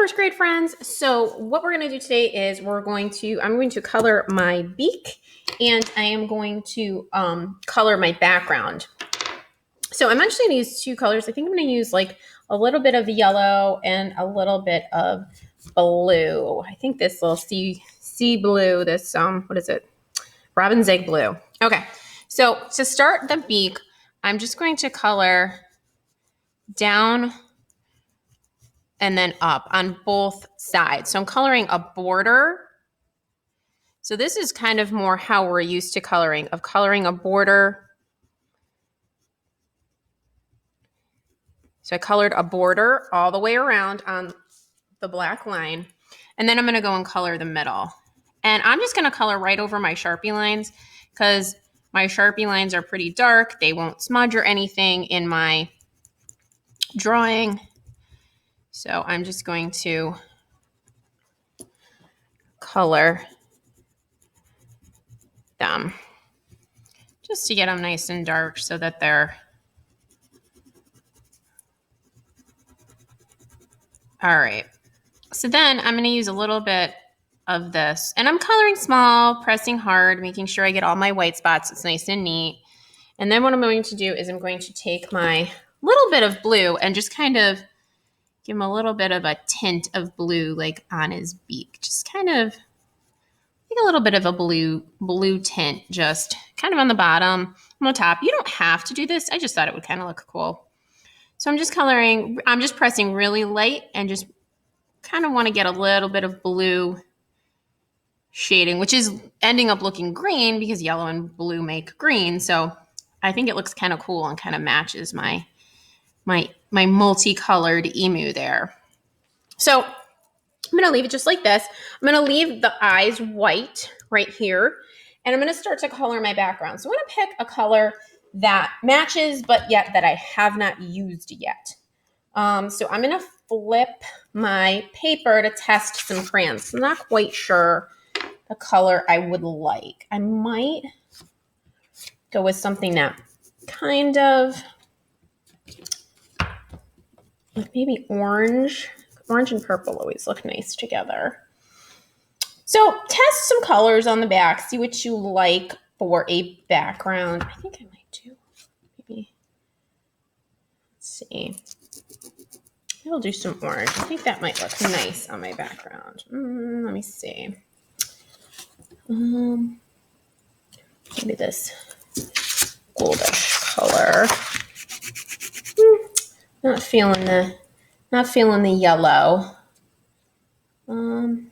first grade friends. So what we're going to do today is I'm going to color my beak, and I am going to color my background. So I'm actually going to use two colors. I think I'm going to use like a little bit of yellow and a little bit of blue. I think this little sea blue, this, what is it? Robin's egg blue. Okay. So to start the beak, I'm just going to color down and then up on both sides. So I'm coloring a border. So this is kind of more how we're used to coloring a border. So I colored a border all the way around on the black line. And then I'm going to go and color the middle. And I'm just going to color right over my Sharpie lines because my Sharpie lines are pretty dark. They won't smudge or anything in my drawing. So I'm just going to color them just to get them nice and dark so that they're all right. So then I'm going to use a little bit of this, and I'm coloring small, pressing hard, making sure I get all my white spots. It's nice and neat. And then what I'm going to do is I'm going to take my little bit of blue and just kind of give him a little bit of a tint of blue, like on his beak, just kind of like a little bit of a blue tint, just kind of on the bottom, on the top. You don't have to do this. I just thought it would kind of look cool. So I'm just coloring, I'm just pressing really light and just kind of want to get a little bit of blue shading, which is ending up looking green because yellow and blue make green. So I think it looks kind of cool and kind of matches my multicolored emu there. So I'm going to leave it just like this. I'm going to leave the eyes white right here, and I'm going to start to color my background. So I'm going to pick a color that matches, but yet that I have not used yet. So I'm going to flip my paper to test some crayons. I'm not quite sure the color I would like. I might go with something that kind of like maybe orange. Orange and purple always look nice together. So test some colors on the back. See what you like for a background. I think I might do maybe. Let's see. I'll do some orange. I think that might look nice on my background. Let me see. Maybe this goldish color. Not feeling the yellow.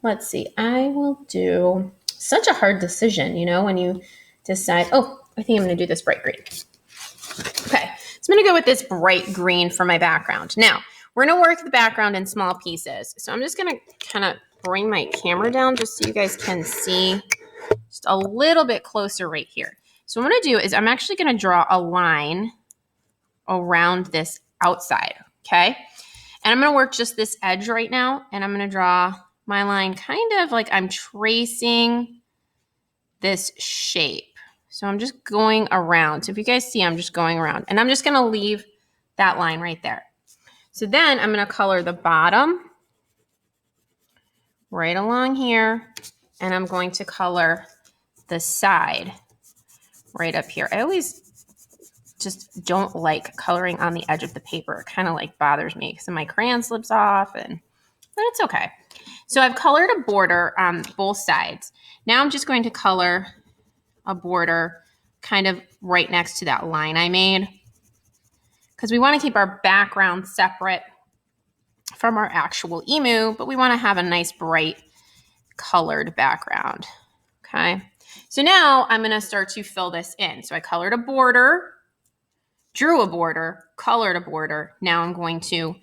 Let's see. I will do such a hard decision, when you decide, oh, I think I'm going to do this bright green. Okay. So I'm going to go with this bright green for my background. Now, we're going to work the background in small pieces. So I'm just going to kind of bring my camera down just so you guys can see just a little bit closer right here. So what I'm going to do is I'm actually going to draw a line around this outside, okay? And I'm going to work just this edge right now, and I'm going to draw my line kind of like I'm tracing this shape. So I'm just going around. So if you guys see, I'm just going around, and I'm just going to leave that line right there. So then I'm going to color the bottom right along here, and I'm going to color the side right up here. I always just don't like coloring on the edge of the paper. It kind of like bothers me because my crayon slips off, but it's okay. So I've colored a border on both sides. Now I'm just going to color a border kind of right next to that line I made because we want to keep our background separate from our actual emu, but we want to have a nice bright colored background. Okay. So now I'm going to start to fill this in. So I colored a border, drew a border, colored a border. Now I'm going to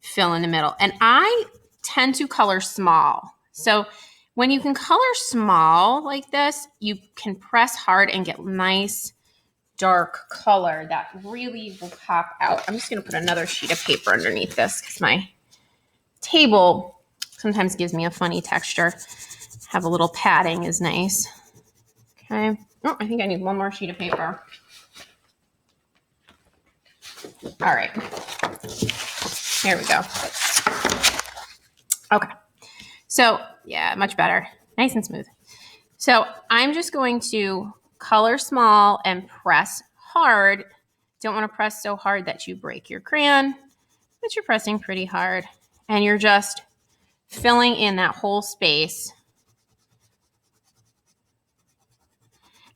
fill in the middle. And I tend to color small. So when you can color small like this, you can press hard and get nice dark color that really will pop out. I'm just going to put another sheet of paper underneath this because my table sometimes gives me a funny texture. Have a little padding is nice. Okay. Oh, I think I need one more sheet of paper. All right. Here we go. Okay. So yeah, much better. Nice and smooth. So I'm just going to color small and press hard. Don't want to press so hard that you break your crayon, but you're pressing pretty hard. And you're just filling in that whole space.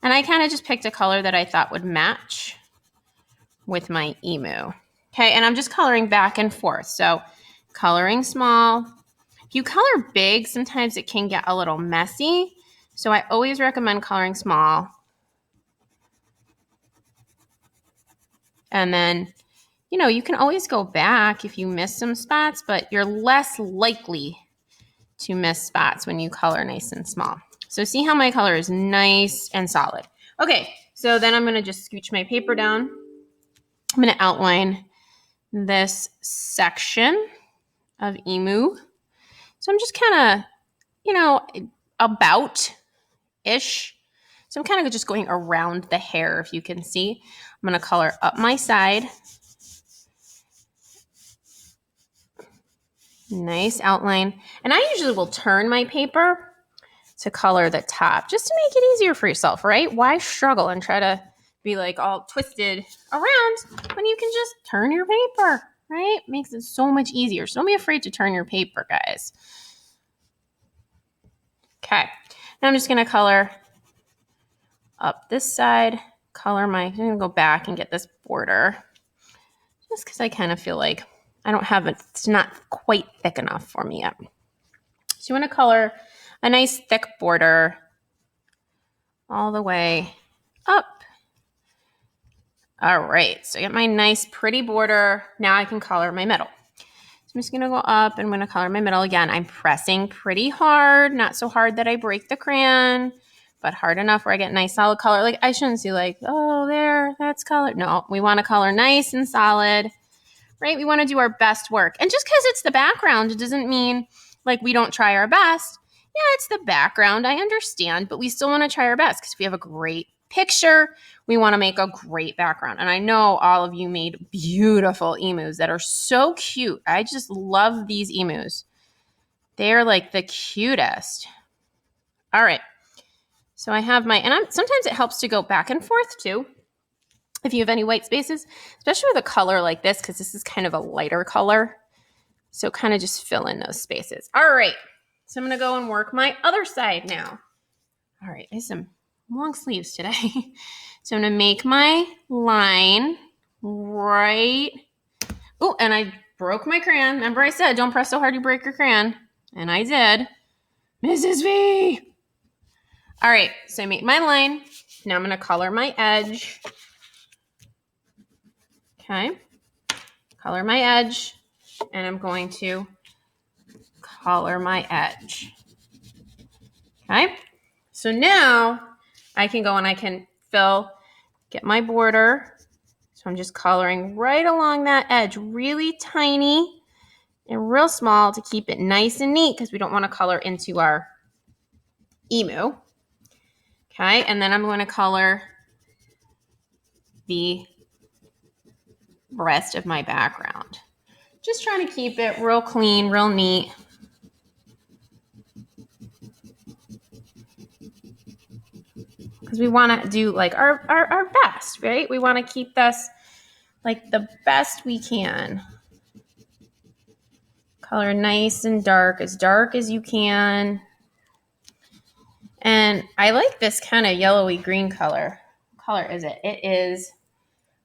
And I kind of just picked a color that I thought would match with my emu. Okay, and I'm just coloring back and forth. So coloring small. If you color big, sometimes it can get a little messy. So I always recommend coloring small. And then, you know, you can always go back if you miss some spots, but you're less likely to miss spots when you color nice and small. So see how my color is nice and solid. Okay, so then I'm going to just scooch my paper down. I'm going to outline this section of emu. So I'm just kind of, you know, about-ish. So I'm kind of just going around the hair, if you can see. I'm going to color up my side. Nice outline. And I usually will turn my paper to color the top just to make it easier for yourself, right? Why struggle and try to be like all twisted around when you can just turn your paper, right? Makes it so much easier. So don't be afraid to turn your paper, guys. Okay. Now I'm just going to color up this side, I'm going to go back and get this border just because I kind of feel like I don't have it. It's not quite thick enough for me yet. So you want to color a nice thick border all the way up. All right, so I get my nice pretty border. Now I can color my middle. So I'm just gonna go up and I'm gonna color my middle again. I'm pressing pretty hard, not so hard that I break the crayon, but hard enough where I get nice solid color. Like I shouldn't see like, oh, there, that's colored. No, we wanna color nice and solid, right? We wanna do our best work. And just because it's the background, it doesn't mean like we don't try our best. Yeah, it's the background, I understand, but we still wanna try our best because if we have a great picture, we want to make a great background. And I know all of you made beautiful emus that are so cute. I just love these emus. They're like the cutest. All right. So I have sometimes it helps to go back and forth too. If you have any white spaces, especially with a color like this, because this is kind of a lighter color. So kind of just fill in those spaces. All right. So I'm going to go and work my other side now. All right. I have some long sleeves today. So I'm going to make my line right. Oh, and I broke my crayon. Remember I said don't press so hard you break your crayon. And I did. Mrs. V. All right, so I made my line. Now I'm going to color my edge. Okay. Color my edge. And I'm going to color my edge. Okay. So now I can go and I can get my border. So I'm just coloring right along that edge, really tiny and real small to keep it nice and neat because we don't want to color into our emu. Okay, and then I'm going to color the rest of my background. Just trying to keep it real clean, real neat. Because we want to do like our best, right? We want to keep this like the best we can. Color nice and dark as you can. And I like this kind of yellowy green color. What color is it? It is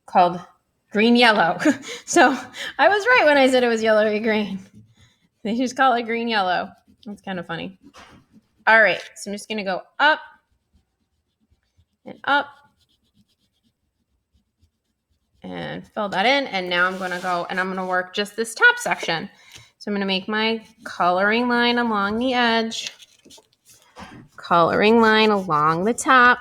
called green yellow. So I was right when I said it was yellowy green. They just call it green yellow. That's kind of funny. All right, so I'm just gonna go up and up and fill that in. And now I'm gonna go and I'm gonna work just this top section. So I'm gonna make my coloring line along the edge, coloring line along the top.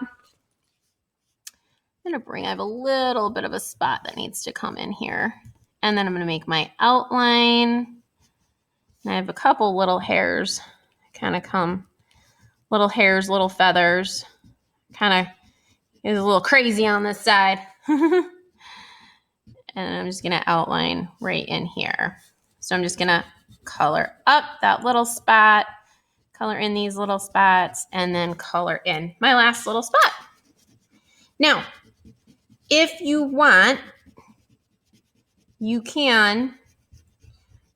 I have a little bit of a spot that needs to come in here. And then I'm going to make my outline. And I have a couple little hairs kind of come, little hairs, little feathers. Kind of is a little crazy on this side. And I'm just going to outline right in here. So I'm just going to color up that little spot, color in these little spots, and then color in my last little spot. Now, if you want, you can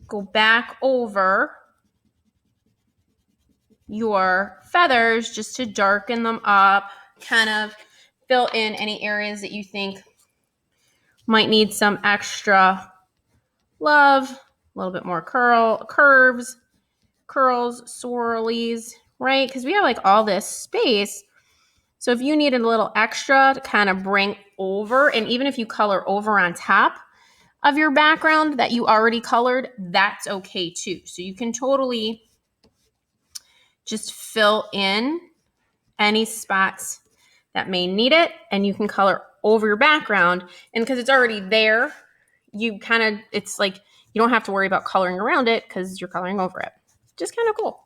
go back over your feathers just to darken them up, kind of fill in any areas that you think might need some extra love, a little bit more curls, swirlies, right? Because we have like all this space. So if you needed a little extra to kind of bring over, and even if you color over on top of your background that you already colored, that's okay too. So you can totally just fill in any spots that may need it, and you can color over your background. And because it's already there, it's like you don't have to worry about coloring around it because you're coloring over it. Just kind of cool.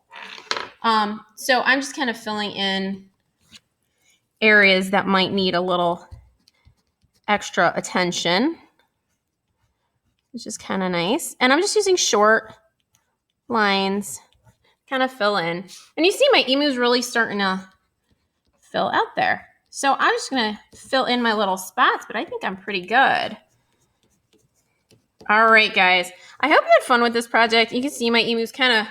So I'm just kind of filling in areas that might need a little extra attention. It's just kind of nice. And I'm just using short lines, kind of fill in. And you see my emu's really starting to fill out there. So I'm just going to fill in my little spots, but I think I'm pretty good. All right, guys. I hope you had fun with this project. You can see my emu's kind of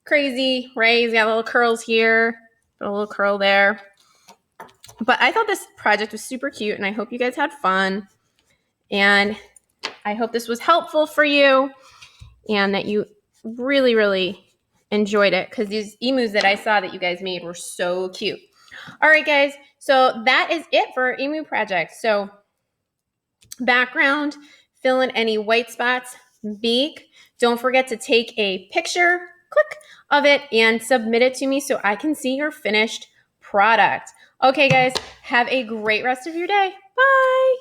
crazy, right? He's got little curls here, a little curl there. But I thought this project was super cute, and I hope you guys had fun. And I hope this was helpful for you and that you really, really enjoyed it, because these emus that I saw that you guys made were so cute. All right, guys. So that is it for our emu project. So background, fill in any white spots, beak. Don't forget to take a picture, click, of it and submit it to me so I can see your finished product. Okay, guys, have a great rest of your day. Bye.